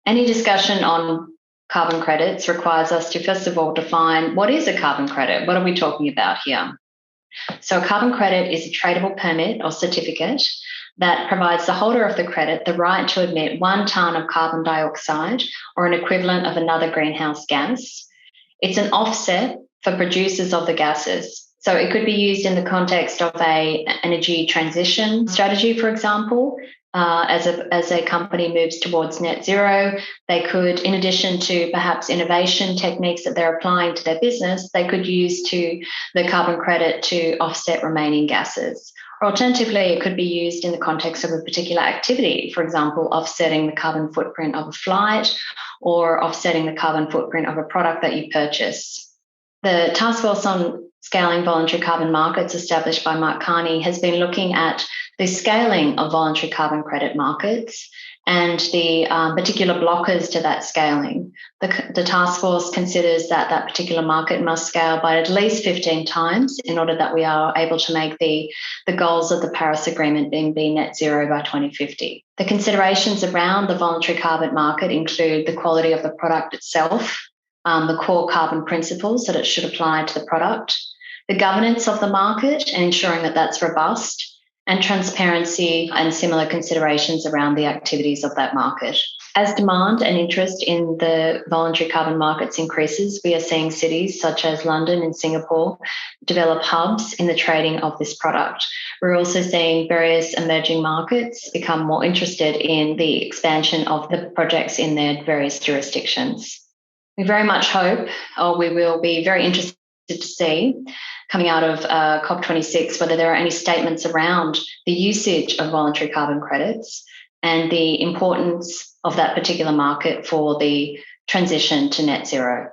Any discussion on carbon credits requires us to first of all define what is a carbon credit. What are we talking about here? So a carbon credit is a tradable permit or certificate that provides the holder of the credit the right to emit 1 tonne of carbon dioxide or an equivalent of another greenhouse gas. It's an offset for producers of the gases. So it could be used in the context of an energy transition strategy, for example. As a company moves towards net zero, they could, in addition to perhaps innovation techniques that they're applying to their business, they could use the carbon credit to offset remaining gases. Or alternatively, it could be used in the context of a particular activity, for example, offsetting the carbon footprint of a flight or offsetting the carbon footprint of a product that you purchase. The Task Force on Scaling Voluntary Carbon Markets, established by Mark Carney, has been looking at the scaling of voluntary carbon credit markets and the particular blockers to that scaling. The task force considers that that particular market must scale by at least 15 times in order that we are able to make the goals of the Paris Agreement being net zero by 2050. The considerations around the voluntary carbon market include the quality of the product itself, the core carbon principles that it should apply to the product, the governance of the market and ensuring that that's robust, and transparency and similar considerations around the activities of that market. As demand and interest in the voluntary carbon markets increases, we are seeing cities such as London and Singapore develop hubs in the trading of this product. We're also seeing various emerging markets become more interested in the expansion of the projects in their various jurisdictions. We very much hope, or we will be very interested to see, coming out of COP26, whether there are any statements around the usage of voluntary carbon credits and the importance of that particular market for the transition to net zero.